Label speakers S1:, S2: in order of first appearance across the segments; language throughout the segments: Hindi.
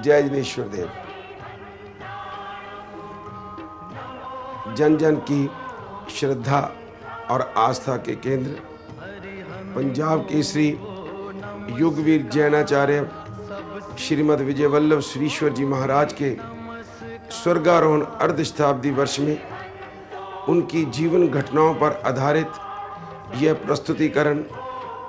S1: जय जिनेश्वर देव। जन जन की श्रद्धा और आस्था के केंद्र पंजाब केसरी युगवीर जैनाचार्य श्रीमद विजय वल्लभ श्रीश्वर जी महाराज के स्वर्गारोहण अर्ध शताब्दी वर्ष में उनकी जीवन घटनाओं पर आधारित यह प्रस्तुतिकरण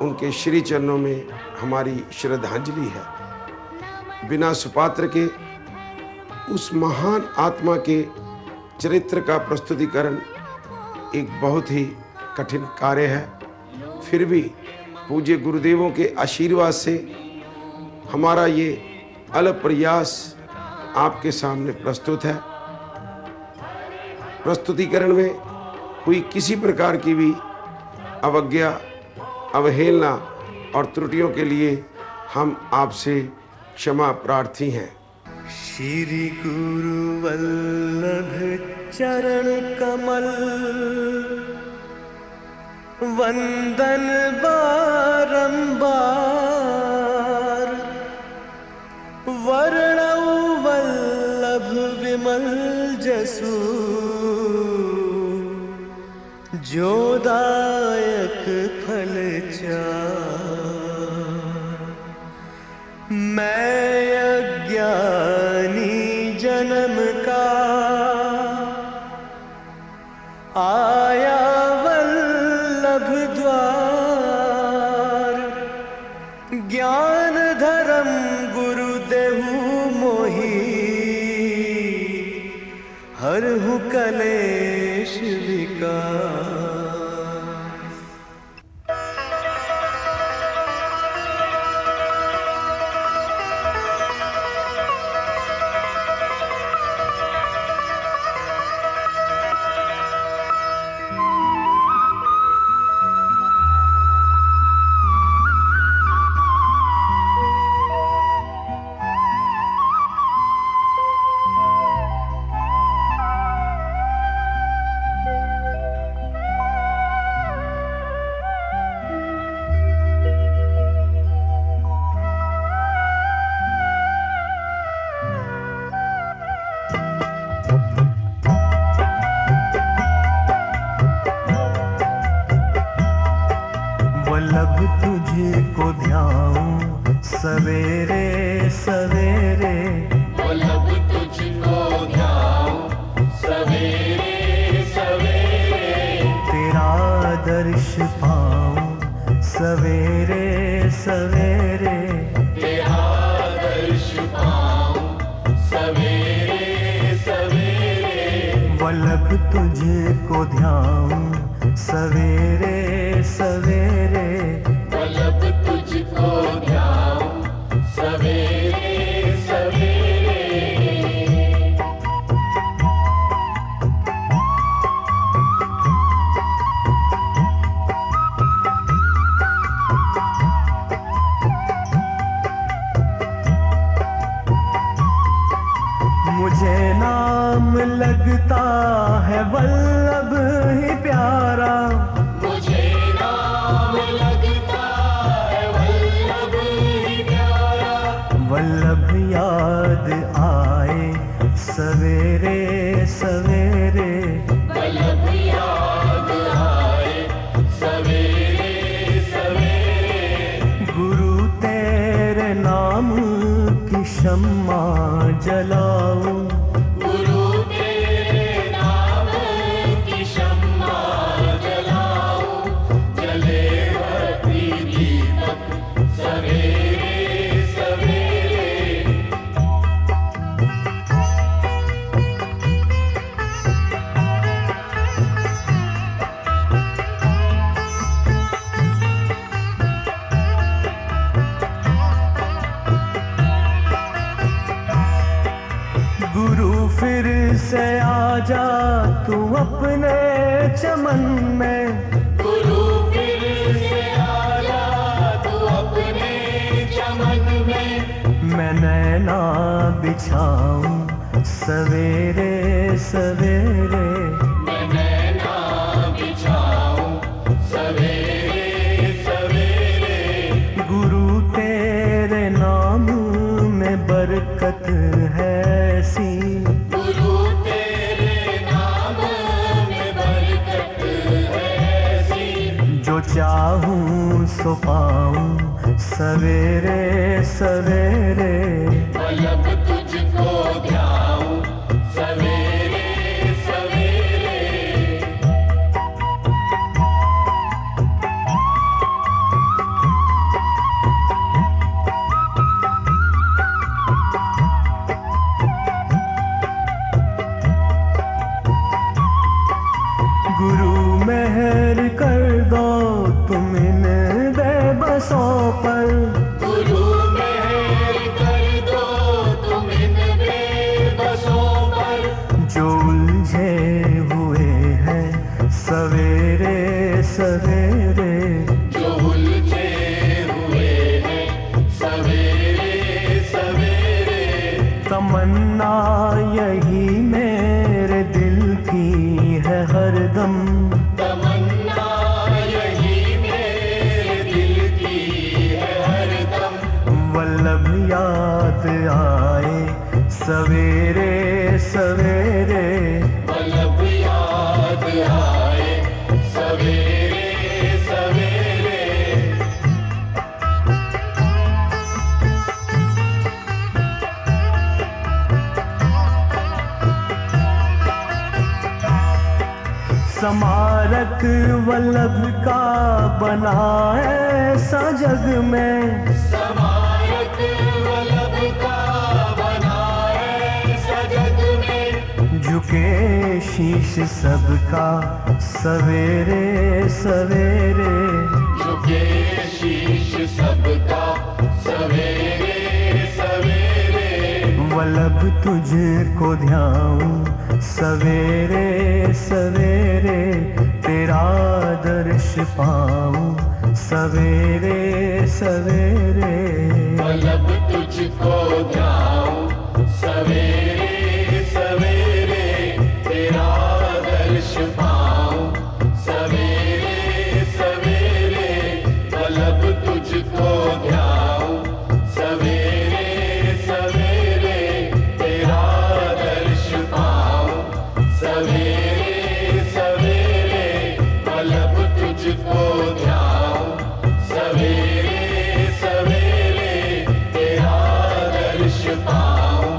S1: उनके श्री चरणों में हमारी श्रद्धांजलि है। बिना सुपात्र के उस महान आत्मा के चरित्र का प्रस्तुतिकरण एक बहुत ही कठिन कार्य है। फिर भी पूज्य गुरुदेवों के आशीर्वाद से हमारा ये अल्प प्रयास आपके सामने प्रस्तुत है। प्रस्तुतिकरण में हुई किसी प्रकार की भी अवज्ञा, अवहेलना और त्रुटियों के लिए हम आपसे क्षमा प्रार्थी हैं।
S2: श्री गुरु वल्लभ चरण कमल वंदन बारंबार, वर्णौ वल्लभ विमल जसु, जोदायक फल चार। मैं अज्ञानी जन्म का आया वल्लभ द्वार, ज्ञान धर्म गुरु देहु मोहि, हरहु कलेश विकार। वल्लभ तुझको ध्याऊं सवेरे सवेरे,
S3: वल्लभ तुझको ध्याऊं सवेरे सवेरे,
S2: तेरा दर्श पाऊं सवेरे सवेरे,
S3: तेरा दर्श पाऊं सवेरे सवेरे।
S2: वल्लभ तुझको ध्याऊं सवेरे सवेरे,
S3: वल्लभ तुझको ध्याऊं सवेरे सवेरे।
S2: मुझे नाम लगता है वल्लभ ही प्यारा,
S3: मुझे नाम लगता है वल्लभ ही प्यारा,
S2: वल्लभ याद आए सवेरे सवेरे,
S3: वल्लभ याद आए सवेरे सवेरे।
S2: गुरु तेरे नाम की शम्मा जलाऊं,
S3: गुरु तेरे नाम की शम्मा जलाऊं, जले भक्ति दीपक सवेरे सवेरे।
S2: गुरु फिर से आजा तू अपने चमन में,
S3: गुरु फिर से आजा तू अपने चमन में,
S2: मैं नैना बिछाऊं सवेरे सवेरे,
S3: मैं नैना बिछाऊं सवेरे सवेरे।
S2: गुरु तेरे नाम में बरकत सो पाऊं सवेरे सवेरे।
S3: वल्लभ तुझको ध्याऊं सवेरे सवेरे।
S2: गुरु मेहर कर दो तुम इन बेबसों पर।
S3: गुरु मेहर कर दो तुम इन बेबसों पर।
S2: जो उलझे हुए हैं सवेरे सवेरे।
S3: जो उलझे हुए हैं सवेरे सवेरे।
S2: तमन्ना यही मेरे दिल की है हरदम।
S3: तमन्ना यही मेरे दिल की है हरदम।
S2: वल्लभ याद आए सवेरे सवेरे।
S3: वल्लभ याद आए सवेरे सवेरे।
S2: स्मारक वल्लभ का बना ऐसा जग में।
S3: स्मारक वल्लभ का बना ऐसा जग में।
S2: झुके शीश सबका सवेरे सवेरे।
S3: झुके शीश सबका सवेरे सवेरे।
S2: वल्लभ तुझको ध्याऊं सवेरे सवेरे। तेरा दर्श पाऊं सवेरे सवेरे।
S3: वल्लभ तुझको ध्याऊं सवेरे सवेरे। तेरा दर्श पाऊं सवेरे सवेरे। वल्लभ तुझको ध्याऊं सवेरे सवेरे। तेरा दर्श पाऊं सवेरे सवेरे। वल्लभ तुझको ध्याऊं सवेरे सवेरे। तेरा दर्श पाऊं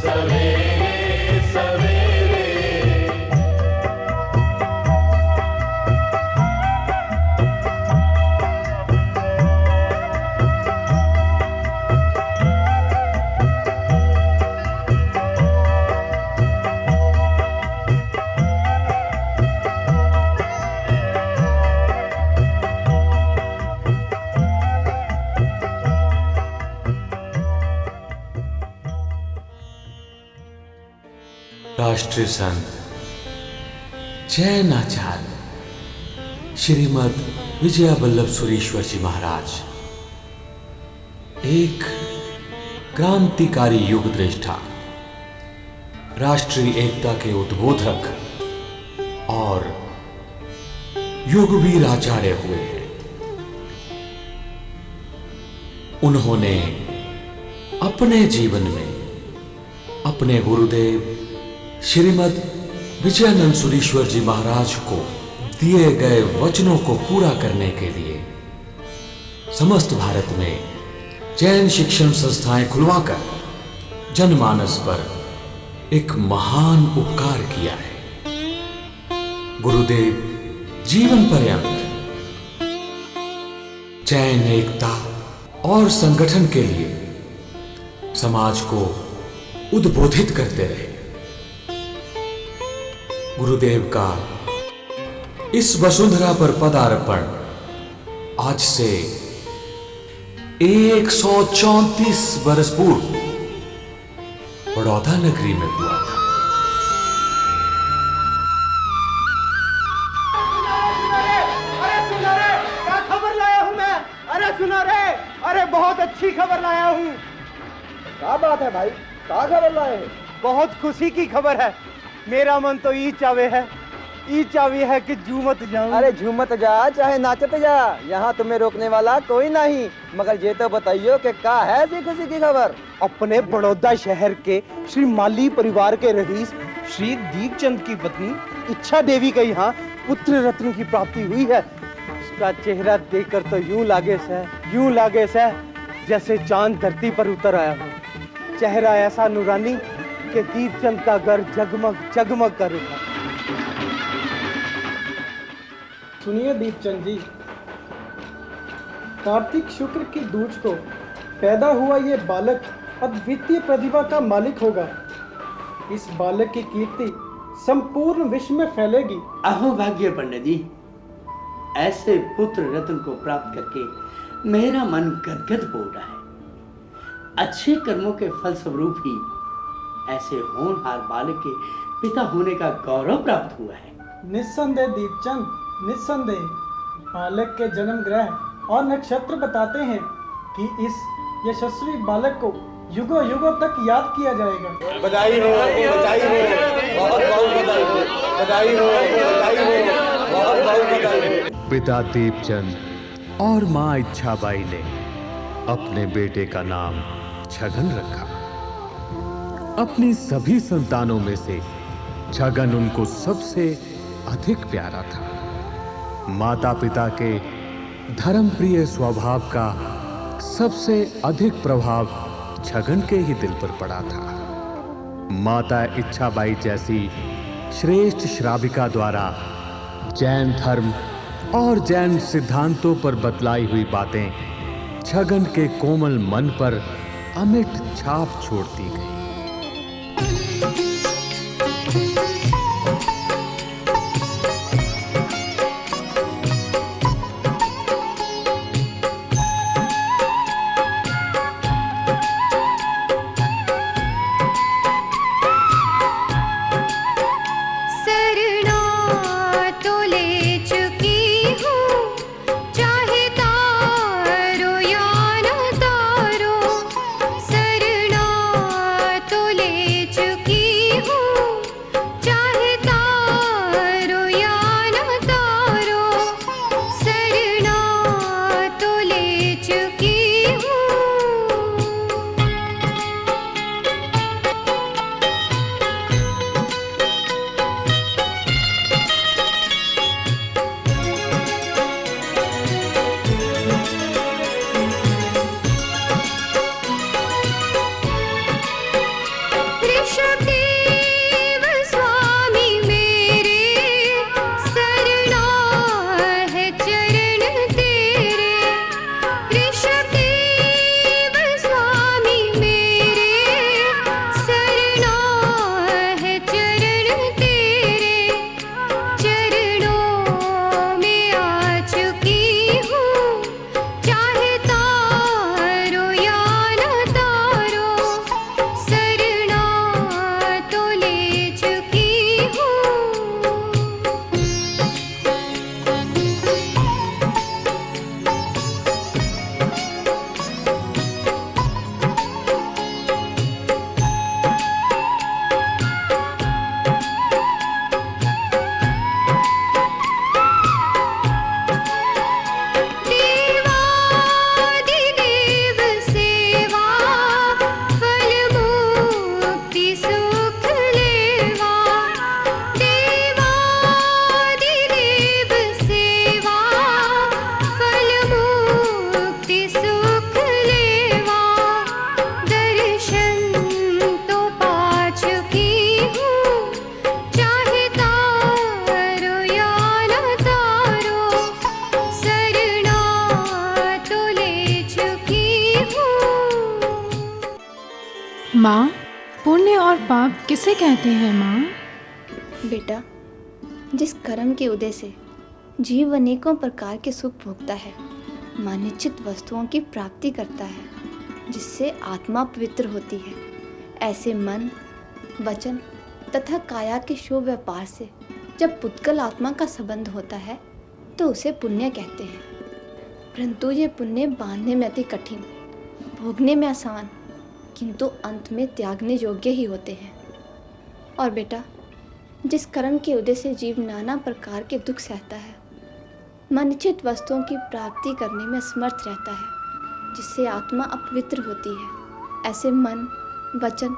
S3: सवेरे सवेरे।
S4: राष्ट्रीय संत जैन आचार्य श्रीमद विजय वल्लभ सुरीश्वर जी महाराज एक क्रांतिकारी युग दृष्टा, राष्ट्रीय एकता के उद्बोधक और युगवीर आचार्य हुए हैं। उन्होंने अपने जीवन में अपने गुरुदेव श्रीमद विजयानंद सुरीश्वर जी महाराज को दिए गए वचनों को पूरा करने के लिए समस्त भारत में जैन शिक्षण संस्थाएं खुलवाकर जनमानस पर एक महान उपकार किया है। गुरुदेव जीवन पर्यंत जैन एकता और संगठन के लिए समाज को उद्बोधित करते रहे। गुरुदेव का इस वसुंधरा पर पदार्पण आज से 134 वर्ष पूर्व बड़ौदा नगरी में हुआ था।
S5: अरे सुनो रे, क्या खबर लाया हूं मैं। अरे सुनो रे, अरे बहुत अच्छी खबर लाया हूं। क्या बात है भाई, क्या खबर लाए हैं? बहुत खुशी की खबर है। मेरा मन तो ई चावे है कि झूमत जाऊं।
S6: अरे झूमत जा चाहे नाचत जा, यहाँ तुम्हें रोकने वाला कोई नहीं। मगर ये तो बताइयो कि क्या है ऐसी खुशी की खबर।
S5: अपने बड़ौदा शहर के श्री माली परिवार के रईस श्री दीपचंद की पत्नी इच्छा देवी के यहाँ पुत्र रत्न की प्राप्ति हुई है। उसका चेहरा देखकर तो यूं लागे से जैसे चांद धरती पर उतर आया हो। चेहरा ऐसा नूरानी कि दीपचंद का घर जगमग जगमग कर उठा।
S7: सुनिए दीपचंद जी, कार्तिक शुक्र की दूज को पैदा हुआ ये बालक अद्वितीय प्रतिभा का मालिक होगा। इस बालक की कीर्ति संपूर्ण विश्व में फैलेगी।
S8: अहो भाग्य पंडित जी, ऐसे पुत्र रत्न को प्राप्त करके मेरा मन गदगद हो रहा है। अच्छे कर्मों के फलस्वरूप ही ऐसे होनहार बालक के पिता होने का गौरव प्राप्त हुआ है।
S7: निस्संदेह दीपचंद, निस्संदेह। बालक के जन्म ग्रह और नक्षत्र बताते हैं कि इस यशस्वी बालक को युगों युगों तक याद किया जाएगा।
S5: बधाई हो, बधाई हो, बहुत बहुत बधाई हो, बधाई हो, बधाई हो, बहुत बहुत बधाई हो।
S9: पिता दीपचंद और माँ इच्छाबाई ने अपने बेटे का नाम छगन रखा। अपनी सभी संतानों में से छगन उनको सबसे अधिक प्यारा था। माता पिता के धर्मप्रिय स्वभाव का सबसे अधिक प्रभाव छगन के ही दिल पर पड़ा था। माता इच्छाबाई जैसी श्रेष्ठ श्राविका द्वारा जैन धर्म और जैन सिद्धांतों पर बतलाई हुई बातें छगन के कोमल मन पर अमिट छाप छोड़ती गई।
S10: माँ, पुण्य और पाप किसे कहते हैं माँ?
S11: बेटा, जिस कर्म के उदय से जीव अनेकों प्रकार के सुख भोगता है, मानिचित वस्तुओं की प्राप्ति करता है, जिससे आत्मा पवित्र होती है, ऐसे मन, वचन तथा काया के शुभ व्यापार से जब पुद्गल आत्मा का संबंध होता है तो उसे पुण्य कहते हैं। परंतु ये पुण्य बांधने में अति कठिन, भोगने में आसान, किंतु अंत में त्यागने योग्य ही होते हैं। और बेटा, जिस कर्म के उदय से जीव नाना प्रकार के दुख सहता है, मनचित वस्तुओं की प्राप्ति करने में समर्थ रहता है, जिससे आत्मा अपवित्र होती है, ऐसे मन, वचन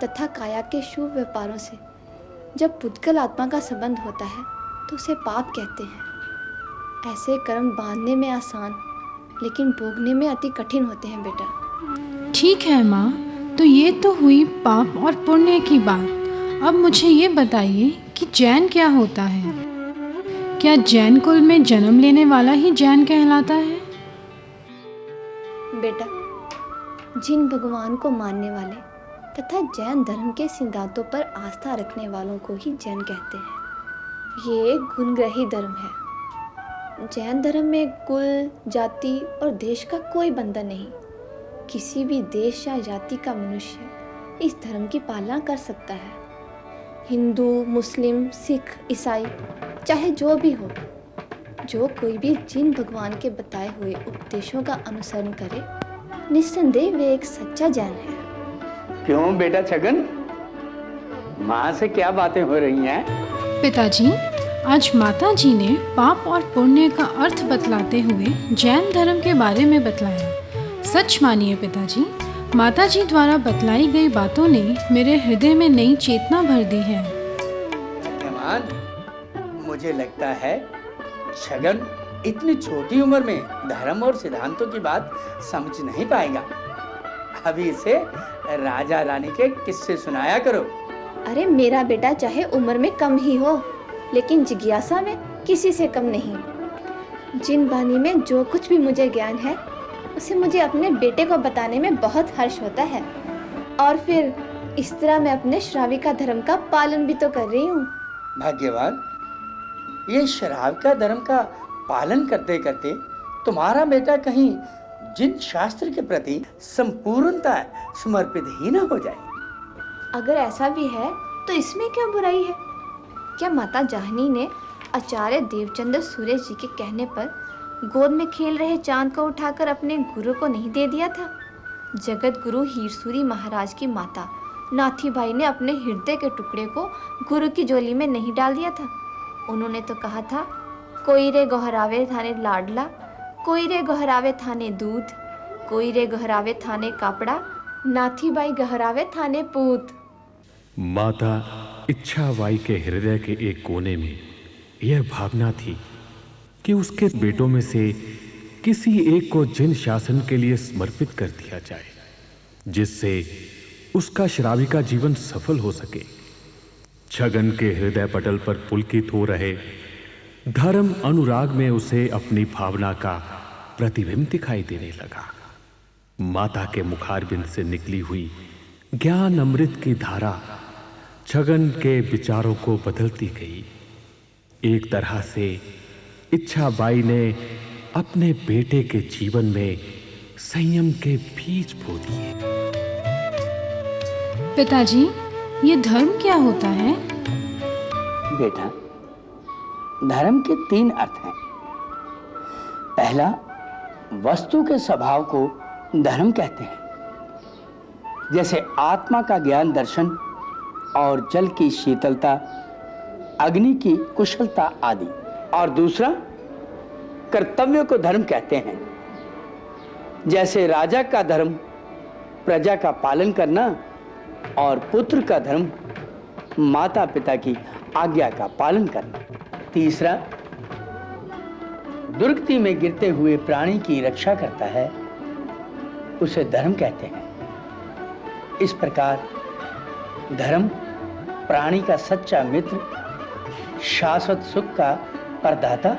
S11: तथा काया के शुभ व्यापारों से जब पुद्गल आत्मा का संबंध होता है तो उसे पाप कहते हैं। ऐसे कर्म बांधने में आसान लेकिन भोगने में अति कठिन होते हैं बेटा।
S10: ठीक है माँ, तो ये तो हुई पाप और पुण्य की बात। अब मुझे ये बताइए कि जैन क्या होता है? क्या जैन कुल में जन्म लेने वाला ही जैन कहलाता है?
S11: बेटा, जिन भगवान को मानने वाले तथा जैन धर्म के सिद्धांतों पर आस्था रखने वालों को ही जैन कहते हैं। ये एक गुणग्रही धर्म है। जैन धर्म में कुल, जाति और देश का कोई बंधन नहीं। किसी भी देश या जाति का मनुष्य इस धर्म की पालना कर सकता है। हिंदू, मुस्लिम, सिख, ईसाई, चाहे जो भी हो, जो कोई भी जिन भगवान के बताए हुए उपदेशों का अनुसरण करे, निस्संदेह वे एक सच्चा जैन है।
S8: क्यों बेटा छगन, माँ से क्या बातें हो रही हैं?
S10: पिताजी, आज माता जी ने पाप और पुण्य का अर्थ बतलाते हुए जैन धर्म के बारे में बतलाया। सच मानिए पिताजी, माता जी द्वारा बतलाई गई बातों ने मेरे हृदय में नई चेतना भर दी है।
S8: मुझे लगता है छगन इतनी छोटी उम्र में धर्म और सिद्धांतों की बात समझ नहीं पाएगा। अभी इसे राजा रानी के किस्से सुनाया करो।
S11: अरे मेरा बेटा चाहे उम्र में कम ही हो, लेकिन जिज्ञासा में किसी से कम नहीं। जिन बानी में जो कुछ भी मुझे ज्ञान है, उसे मुझे अपने बेटे को बताने में बहुत हर्ष होता है। और फिर इस तरह मैं अपने श्राविका धर्म का पालन भी तो कर रही हूँ।
S8: भाग्यवान, ये श्राविका धर्म का पालन करते करते तुम्हारा बेटा कहीं जिन शास्त्र के प्रति संपूर्णता समर्पित ही ना हो जाए।
S11: अगर ऐसा भी है तो इसमें क्या बुराई है? क्या माता जाहनी ने आचार्य देवचंद्र सूर्य जी के कहने पर गोद में खेल रहे चांद को उठाकर अपने गुरु को नहीं दे दिया था? जगत गुरु हीरसूरी महाराज की माता नाथीबाई ने अपने हृदय के टुकड़े को गुरु की झोली में नहीं डाल दिया था? उन्होंने तो कहा था, कोई रे गोहरावे थाने लाडला, कोई रे गोहरावे थाने दूध, कोई रे गोहरावे थाने कापड़ा, नाथीबाई गहरावे थाने पूत।
S9: माता इच्छाबाई के हृदय के एक कोने में यह भावना थी कि उसके बेटों में से किसी एक को जिन शासन के लिए समर्पित कर दिया जाए, जिससे उसका श्राविका जीवन सफल हो सके। छगन के हृदय पटल पर पुलकित हो रहे धर्म अनुराग में उसे अपनी भावना का प्रतिबिंब दिखाई देने लगा। माता के मुखारबिंद से निकली हुई ज्ञान अमृत की धारा छगन के विचारों को बदलती गई। एक तरह से इच्छाबाई ने अपने बेटे के जीवन में संयम के बीज बो दिए।
S10: पिताजी, ये धर्म क्या होता है?
S8: बेटा, धर्म के 3 अर्थ हैं। पहला, वस्तु के स्वभाव को धर्म कहते हैं, जैसे आत्मा का ज्ञान दर्शन और जल की शीतलता, अग्नि की कुशलता आदि। और दूसरा, कर्तव्य को धर्म कहते हैं, जैसे राजा का धर्म प्रजा का पालन करना और पुत्र का धर्म माता पिता की आज्ञा का पालन करना। तीसरा, दुर्गति में गिरते हुए प्राणी की रक्षा करता है, उसे धर्म कहते हैं। इस प्रकार धर्म प्राणी का सच्चा मित्र, शाश्वत सुख का प्रदाता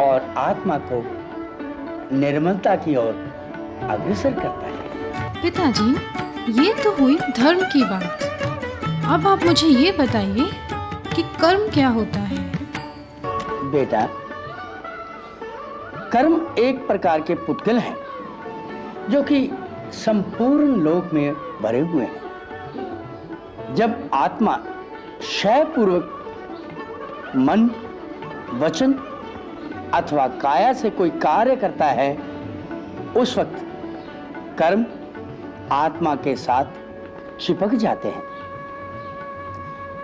S8: और आत्मा को निर्मलता की ओर अग्रसर करता है।
S10: पिताजी, ये तो हुई धर्म की बात। अब आप मुझे ये बताइए कि कर्म क्या होता है?
S8: बेटा, कर्म एक प्रकार के पुतगल हैं जो कि संपूर्ण लोक में भरे हुए हैं। जब आत्मा क्षयपूर्वक मन, वचन अथवा काया से कोई कार्य करता है, उस वक्त कर्म आत्मा के साथ चिपक जाते हैं।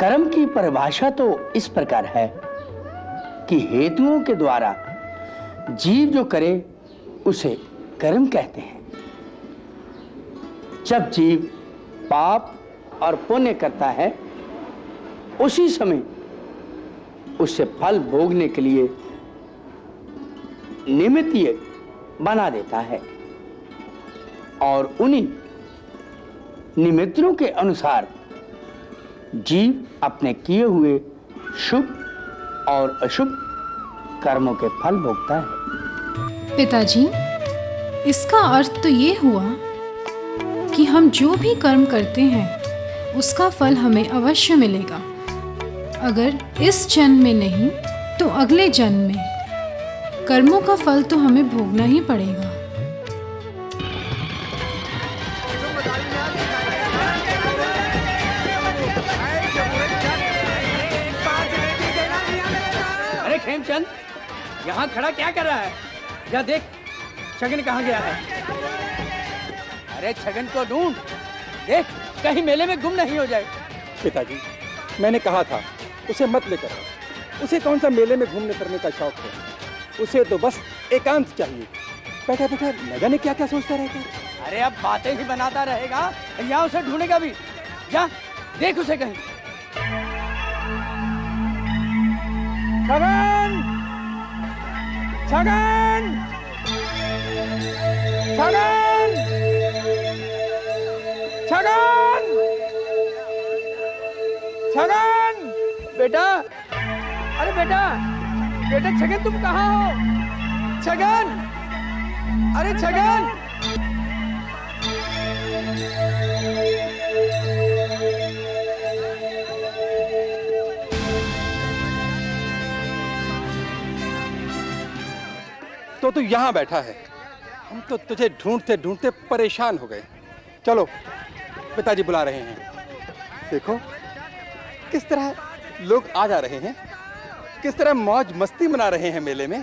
S8: कर्म की परिभाषा तो इस प्रकार है कि हेतुओं के द्वारा जीव जो करे उसे कर्म कहते हैं। जब जीव पाप और पुण्य करता है, उसी समय उससे फल भोगने के लिए निमित्तीय बना देता है और उन्हीं निमित्तों के अनुसार जीव अपने किए हुए शुभ और अशुभ कर्मों के फल भोगता है।
S10: पिताजी, इसका अर्थ तो ये हुआ कि हम जो भी कर्म करते हैं उसका फल हमें अवश्य मिलेगा। अगर इस जन्म में नहीं तो अगले जन्म में कर्मों का फल तो हमें भोगना ही पड़ेगा।
S8: अरे खेमचंद, यहाँ खड़ा क्या कर रहा है? या देख छगन कहाँ गया है। अरे छगन को ढूंढ, देख कहीं मेले में गुम नहीं हो जाए।
S12: पिताजी, मैंने कहा था उसे मत लेकर आओ। उसे कौन सा मेले में घूमने फिरने का शौक है? उसे तो बस एकांत चाहिए। बैठा बैठा न जाने क्या क्या सोचता रहता है।
S8: अरे अब बातें ही बनाता रहेगा या उसे ढूंढेगा भी? जा देख उसे कहीं। छगन! छगन! छगन! छगन! छगन! बेटा, अरे बेटा, बेटा छगन तुम कहाँ हो? छगन! अरे छगन!
S12: तो तू यहाँ बैठा है। हम तो तुझे ढूंढते ढूंढते परेशान हो गए। चलो, पिताजी बुला रहे हैं। देखो किस तरह लोग आ जा रहे हैं, किस तरह मौज मस्ती मना रहे हैं मेले में।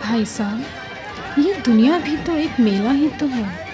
S10: भाई साहब, ये दुनिया भी तो एक मेला ही तो है।